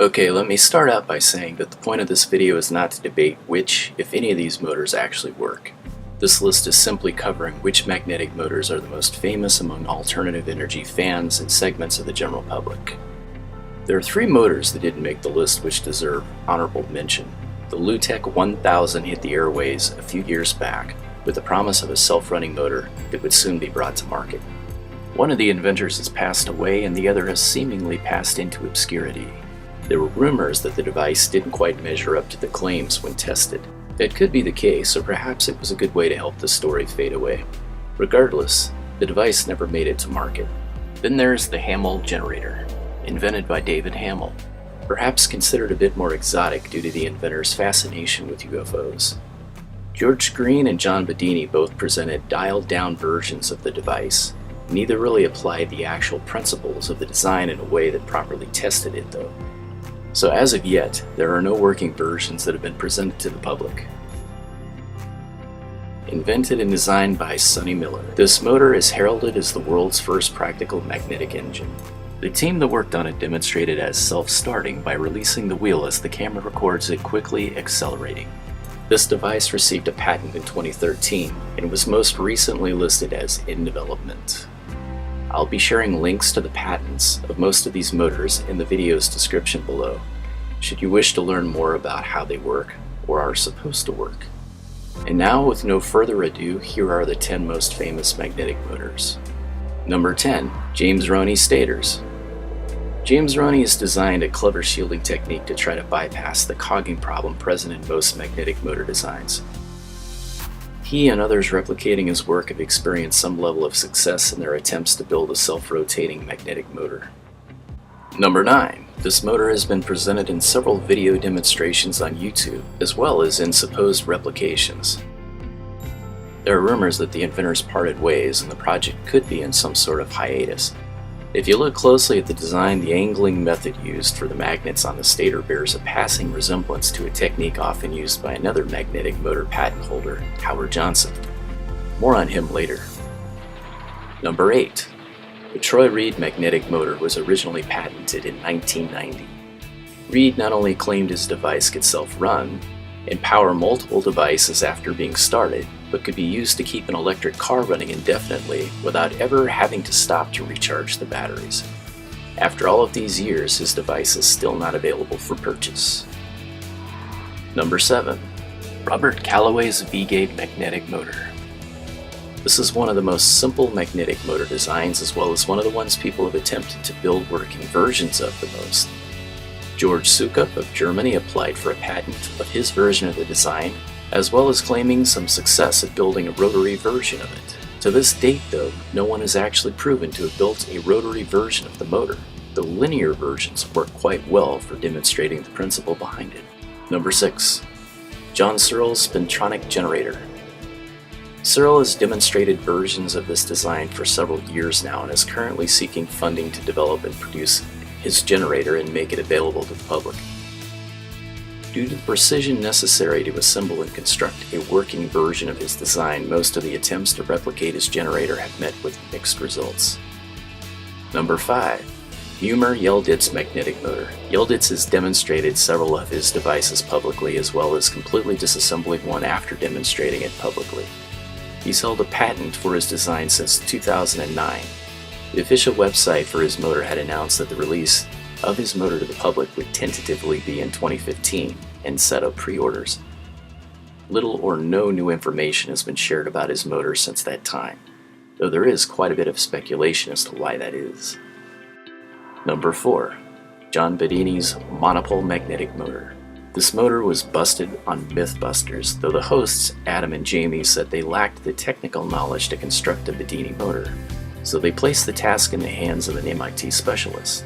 Okay, let me start out by saying that the point of this video is not to debate which, if any of these motors actually work. This list is simply covering which magnetic motors are the most famous among alternative energy fans and segments of the general public. There are three motors that didn't make the list which deserve honorable mention. The Lutech 1000 hit the airways a few years back with the promise of a self-running motor that would soon be brought to market. One of the inventors has passed away and the other has seemingly passed into obscurity. There were rumors that the device didn't quite measure up to the claims when tested. It could be the case, or perhaps it was a good way to help the story fade away. Regardless, the device never made it to market. Then there's the Hamel generator, invented by David Hamel, perhaps considered a bit more exotic due to the inventor's fascination with UFOs. George Green and John Bedini both presented dialed-down versions of the device. Neither really applied the actual principles of the design in a way that properly tested it, though. So as of yet, there are no working versions that have been presented to the public. Invented and designed by Sonny Miller, this motor is heralded as the world's first practical magnetic engine. The team that worked on it demonstrated as self-starting by releasing the wheel as the camera records it quickly accelerating. This device received a patent in 2013 and was most recently listed as in development. I'll be sharing links to the patents of most of these motors in the video's description below, should you wish to learn more about how they work or are supposed to work. And now, with no further ado, here are the 10 most famous magnetic motors. Number 10. James Roney stators. James Roney has designed a clever shielding technique to try to bypass the cogging problem present in most magnetic motor designs. He and others replicating his work have experienced some level of success in their attempts to build a self-rotating magnetic motor. Number 9. This motor has been presented in several video demonstrations on YouTube, as well as in supposed replications. There are rumors that the inventors parted ways and the project could be in some sort of hiatus. If you look closely at the design, the angling method used for the magnets on the stator bears a passing resemblance to a technique often used by another magnetic motor patent holder, Howard Johnson. More on him later. Number 8. The Troy Reed magnetic motor was originally patented in 1990. Reed not only claimed his device could self-run and power multiple devices after being started, but could be used to keep an electric car running indefinitely without ever having to stop to recharge the batteries. After all of these years, his device is still not available for purchase. Number 7. Robert Callaway's V-Gate magnetic motor. This is one of the most simple magnetic motor designs, as well as one of the ones people have attempted to build working versions of the most. George Sukup of Germany applied for a patent of his version of the design, as well as claiming some success at building a rotary version of it. To this date, though, no one has actually proven to have built a rotary version of the motor, though linear versions work quite well for demonstrating the principle behind it. Number 6. John Searle's spintronic generator. Searle has demonstrated versions of this design for several years now and is currently seeking funding to develop and produce his generator and make it available to the public. Due to the precision necessary to assemble and construct a working version of his design, most of the attempts to replicate his generator have met with mixed results. Number 5. Umer Yildiz magnetic motor. Yildiz has demonstrated several of his devices publicly, as well as completely disassembling one after demonstrating it publicly. He's held a patent for his design since 2009. The official website for his motor had announced that the release of his motor to the public would tentatively be in 2015 and set up pre-orders. Little or no new information has been shared about his motor since that time, though there is quite a bit of speculation as to why that is. Number 4. John Bedini's monopole magnetic motor. This motor was busted on Mythbusters, though the hosts, Adam and Jamie, said they lacked the technical knowledge to construct a Bedini motor, so they placed the task in the hands of an MIT specialist.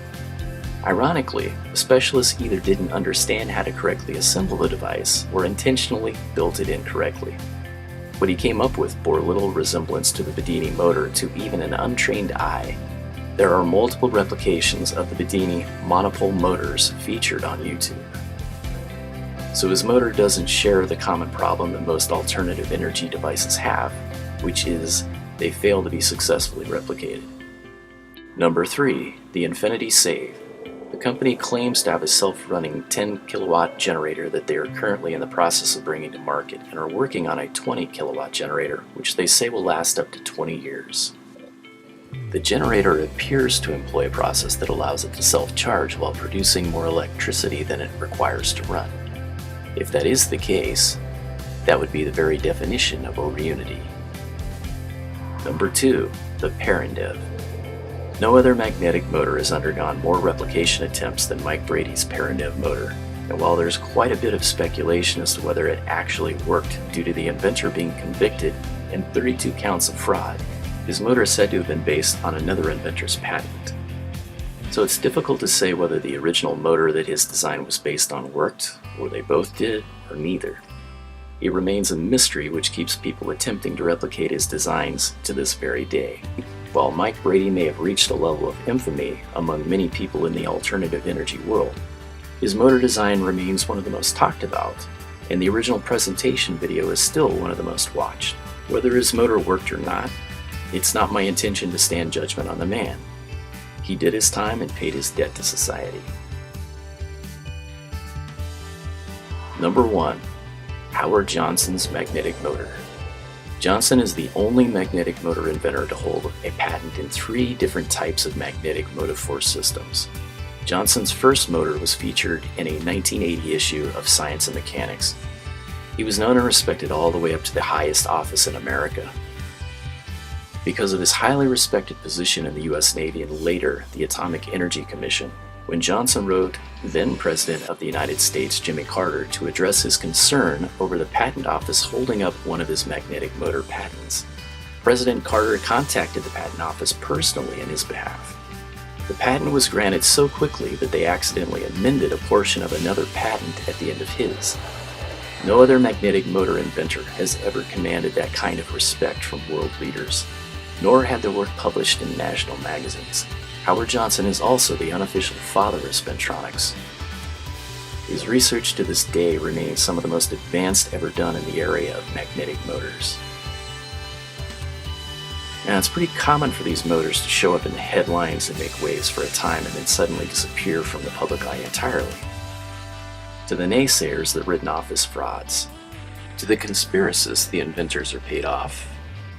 Ironically, the specialist either didn't understand how to correctly assemble the device or intentionally built it incorrectly. What he came up with bore little resemblance to the Bedini motor to even an untrained eye. There are multiple replications of the Bedini monopole motors featured on YouTube. So his motor doesn't share the common problem that most alternative energy devices have, which is they fail to be successfully replicated. Number 3. The Infinity Save. The company claims to have a self-running 10 kilowatt generator that they are currently in the process of bringing to market and are working on a 20 kilowatt generator, which they say will last up to 20 years. The generator appears to employ a process that allows it to self-charge while producing more electricity than it requires to run. If that is the case, that would be the very definition of overunity. Number 2. The Parandev. No other magnetic motor has undergone more replication attempts than Mike Brady's Parandev motor, and while there's quite a bit of speculation as to whether it actually worked due to the inventor being convicted and 32 counts of fraud, his motor is said to have been based on another inventor's patent. So it's difficult to say whether the original motor that his design was based on worked, or they both did, or neither. It remains a mystery which keeps people attempting to replicate his designs to this very day. While Mike Brady may have reached a level of infamy among many people in the alternative energy world, his motor design remains one of the most talked about, and the original presentation video is still one of the most watched. Whether his motor worked or not, it's not my intention to stand judgment on the man. He did his time and paid his debt to society. Number 1. Howard Johnson's magnetic motor. Johnson is the only magnetic motor inventor to hold a patent in 3 different types of magnetic motive force systems. Johnson's first motor was featured in a 1980 issue of Science and Mechanics. He was known and respected all the way up to the highest office in America. Because of his highly respected position in the US Navy and later the Atomic Energy Commission, when Johnson wrote then President of the United States Jimmy Carter to address his concern over the patent office holding up one of his magnetic motor patents, President Carter contacted the patent office personally in his behalf. The patent was granted so quickly that they accidentally amended a portion of another patent at the end of his. No other magnetic motor inventor has ever commanded that kind of respect from world leaders, nor had their work published in national magazines. Howard Johnson is also the unofficial father of spintronics. His research to this day remains some of the most advanced ever done in the area of magnetic motors. Now, it's pretty common for these motors to show up in the headlines and make waves for a time and then suddenly disappear from the public eye entirely. To the naysayers, they're written off as frauds. To the conspiracists, the inventors are paid off,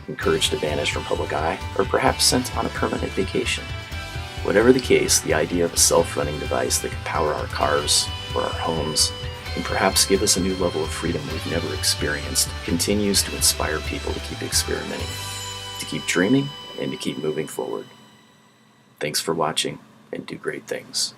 encouraged to vanish from public eye, or perhaps sent on a permanent vacation. Whatever the case, the idea of a self-running device that could power our cars or our homes and perhaps give us a new level of freedom we've never experienced continues to inspire people to keep experimenting, to keep dreaming, and to keep moving forward. Thanks for watching, and do great things.